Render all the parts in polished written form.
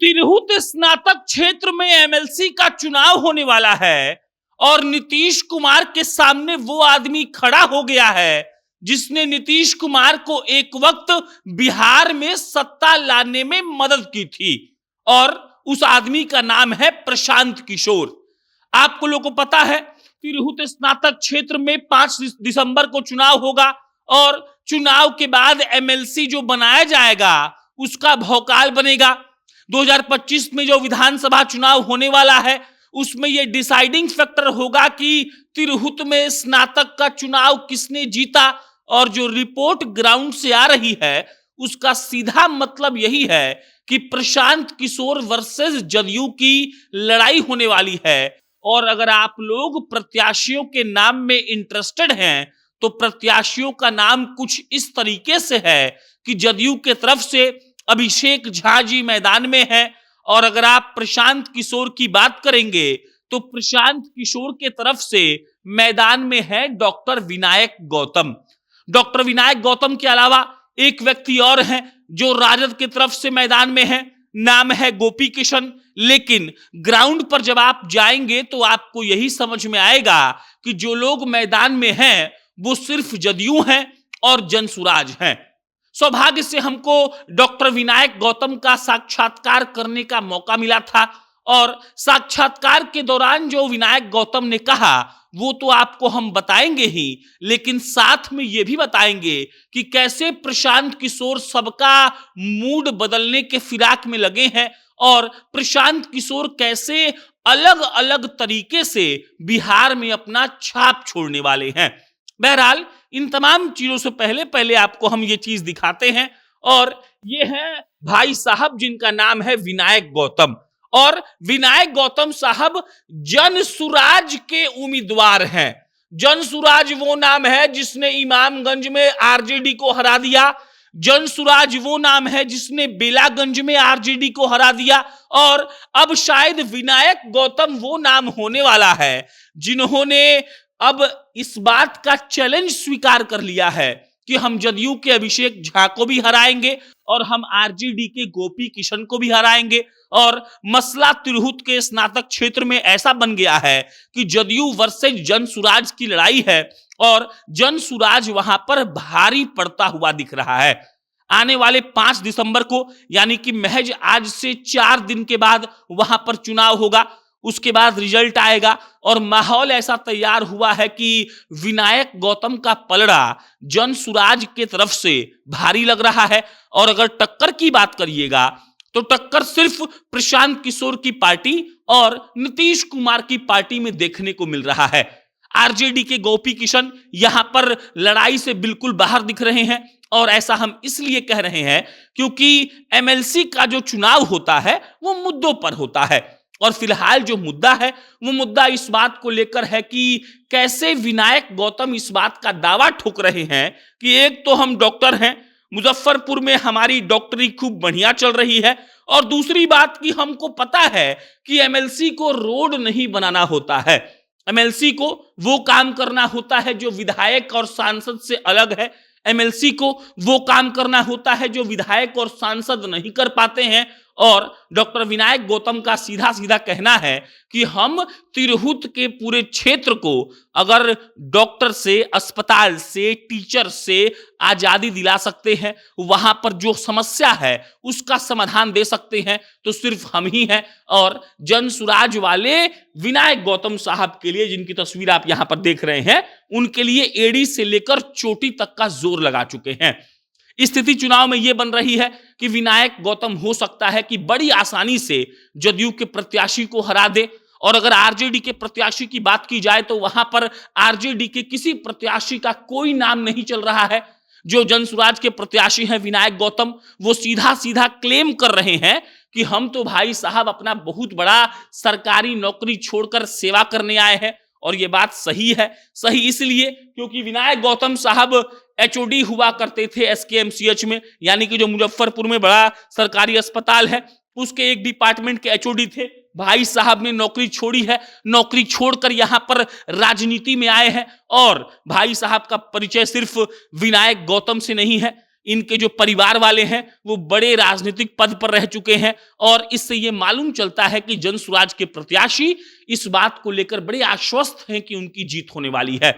तिरहुत स्नातक क्षेत्र में एमएलसी का चुनाव होने वाला है और नीतीश कुमार के सामने वो आदमी खड़ा हो गया है जिसने नीतीश कुमार को एक वक्त बिहार में सत्ता लाने में मदद की थी और उस आदमी का नाम है प्रशांत किशोर। आपको लोगों को पता है तिरहुत स्नातक क्षेत्र में 5 दिसंबर को चुनाव होगा और चुनाव के बाद एमएलसी जो बनाया जाएगा उसका भौकाल बनेगा। 2025 में जो विधानसभा चुनाव होने वाला है उसमें यह डिसाइडिंग फैक्टर होगा कि तिरहुत में स्नातक का चुनाव किसने जीता और जो रिपोर्ट ग्राउंड से आ रही है उसका सीधा मतलब यही है कि प्रशांत किशोर वर्सेस जदयू की लड़ाई होने वाली है। और अगर आप लोग प्रत्याशियों के नाम में इंटरेस्टेड हैं तो प्रत्याशियों का नाम कुछ इस तरीके से है कि जदयू के तरफ से अभिषेक झा जी मैदान में है और अगर आप प्रशांत किशोर की बात करेंगे तो प्रशांत किशोर के तरफ से मैदान में है डॉक्टर विनायक गौतम। डॉक्टर विनायक गौतम के अलावा एक व्यक्ति और है जो राजद की तरफ से मैदान में है, नाम है गोपी किशन। लेकिन ग्राउंड पर जब आप जाएंगे तो आपको यही समझ में आएगा कि जो लोग मैदान में हैं वो सिर्फ जदयू हैं और जनसुराज हैं। सौभाग्य से हमको डॉक्टर विनायक गौतम का साक्षात्कार करने का मौका मिला था और साक्षात्कार के दौरान जो विनायक गौतम ने कहा वो तो आपको हम बताएंगे ही, लेकिन साथ में ये भी बताएंगे कि कैसे प्रशांत किशोर सबका मूड बदलने के फिराक में लगे हैं और प्रशांत किशोर कैसे अलग अलग तरीके से बिहार में अपना छाप छोड़ने वाले हैं। बहरहाल इन तमाम चीजों से पहले आपको हम ये चीज दिखाते हैं और ये है भाई साहब जिनका नाम है विनायक गौतम। और विनायक गौतम साहब जनसुराज के उम्मीदवार हैं। जनसुराज वो नाम है जिसने इमामगंज में आरजेडी को हरा दिया, जनसुराज वो नाम है जिसने बेलागंज में आरजेडी को हरा दिया और अब शायद विनायक गौतम वो नाम होने वाला है जिन्होंने अब इस बात का चैलेंज स्वीकार कर लिया है कि हम जदयू के अभिषेक झा को भी हराएंगे और हम आरजेडी के गोपी किशन को भी हराएंगे। और मसला तिरहुत के स्नातक क्षेत्र में ऐसा बन गया है कि जदयू वर्सेस जनसुराज की लड़ाई है और जनसुराज वहां पर भारी पड़ता हुआ दिख रहा है। आने वाले 5 दिसंबर को यानी कि महज आज से 4 दिन के बाद वहां पर चुनाव होगा, उसके बाद रिजल्ट आएगा और माहौल ऐसा तैयार हुआ है कि विनायक गौतम का पलड़ा जनसुराज के तरफ से भारी लग रहा है। और अगर टक्कर की बात करिएगा तो टक्कर सिर्फ प्रशांत किशोर की पार्टी और नीतीश कुमार की पार्टी में देखने को मिल रहा है। आरजेडी के गोपी किशन यहां पर लड़ाई से बिल्कुल बाहर दिख रहे हैं और ऐसा हम इसलिए कह रहे हैं क्योंकि एमएलसी का जो चुनाव होता है वो मुद्दों पर होता है और फिलहाल जो मुद्दा है वो मुद्दा इस बात को लेकर है कि कैसे विनायक गौतम इस बात का दावा ठोक रहे हैं कि एक तो हम डॉक्टर हैं, मुजफ्फरपुर में हमारी डॉक्टरी खूब बढ़िया चल रही है और दूसरी बात कि हमको पता है कि एमएलसी को रोड नहीं बनाना होता है, एमएलसी को वो काम करना होता है जो विधायक और सांसद से अलग है, एमएलसी को वो काम करना होता है जो विधायक और सांसद नहीं कर पाते हैं। और डॉक्टर विनायक गौतम का सीधा सीधा कहना है कि हम तिरहुत के पूरे क्षेत्र को अगर डॉक्टर से, अस्पताल से, टीचर से आजादी दिला सकते हैं, वहां पर जो समस्या है उसका समाधान दे सकते हैं तो सिर्फ हम ही हैं। और जनसुराज वाले विनायक गौतम साहब के लिए, जिनकी तस्वीर आप यहां पर देख रहे हैं, उनके लिए एड़ी से लेकर चोटी तक का जोर लगा चुके हैं। स्थिति चुनाव में यह बन रही है कि विनायक गौतम हो सकता है कि बड़ी आसानी से जदयू के प्रत्याशी को हरा दे और अगर आरजेडी के प्रत्याशी की बात की जाए तो वहां पर आरजेडी के किसी प्रत्याशी का कोई नाम नहीं चल रहा है। जो जनसुराज के प्रत्याशी हैं विनायक गौतम, वो सीधा सीधा क्लेम कर रहे हैं कि हम तो भाई साहब अपना बहुत बड़ा सरकारी नौकरी छोड़कर सेवा करने आए हैं। और ये बात सही है, सही इसलिए क्योंकि विनायक गौतम साहब एचओडी हुआ करते थे एसकेएमसीएच में, यानी कि जो मुजफ्फरपुर में बड़ा सरकारी अस्पताल है उसके एक डिपार्टमेंट के एचओडी थे। भाई साहब ने नौकरी छोड़ी है, नौकरी छोड़कर यहां पर राजनीति में आए हैं और भाई साहब का परिचय सिर्फ विनायक गौतम से नहीं है, इनके जो परिवार वाले हैं वो बड़े राजनीतिक पद पर रह चुके हैं और इससे ये मालूम चलता है कि जनसुराज के प्रत्याशी इस बात को लेकर बड़े आश्वस्त हैं कि उनकी जीत होने वाली है।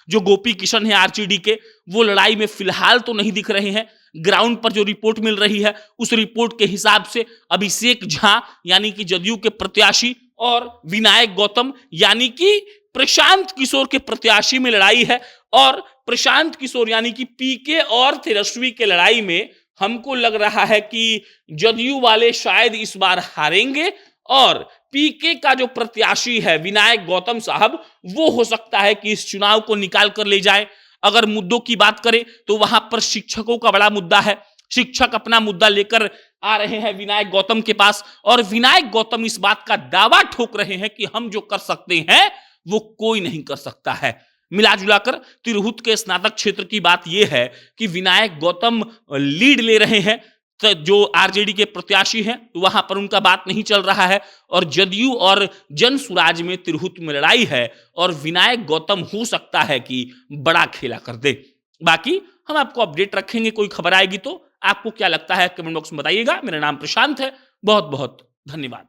जो गोपी किशन है आरजेडी के, वो लड़ाई में फिलहाल तो नहीं दिख रहे हैं। ग्राउंड पर जो रिपोर्ट मिल रही है उस रिपोर्ट के हिसाब से अभिषेक झा यानी कि जदयू के प्रत्याशी और विनायक गौतम यानी कि प्रशांत किशोर के प्रत्याशी में लड़ाई है और प्रशांत किशोर यानी कि पीके और तेजस्वी के लड़ाई में हमको लग रहा है कि जदयू वाले शायद इस बार हारेंगे और पीके का जो प्रत्याशी है विनायक गौतम साहब वो हो सकता है कि इस चुनाव को निकाल कर ले जाए। अगर मुद्दों की बात करें तो वहां पर शिक्षकों का बड़ा मुद्दा है। शिक्षक अपना मुद्दा लेकर आ रहे हैं विनायक गौतम के पास और विनायक गौतम इस बात का दावा ठोक रहे हैं कि हम जो कर सकते हैं वो कोई नहीं कर सकता है। मिला जुलाकर तिरहुत के स्नातक क्षेत्र की बात यह है कि विनायक गौतम लीड ले रहे हैं, तो जो आरजेडी के प्रत्याशी हैं वहां पर उनका बात नहीं चल रहा है और जदयू और जनसुराज में तिरहुत में लड़ाई है और विनायक गौतम हो सकता है कि बड़ा खेला कर दे। बाकी हम आपको अपडेट रखेंगे, कोई खबर आएगी तो। आपको क्या लगता है कमेंट बॉक्स में बताइएगा। मेरा नाम प्रशांत है, बहुत बहुत धन्यवाद।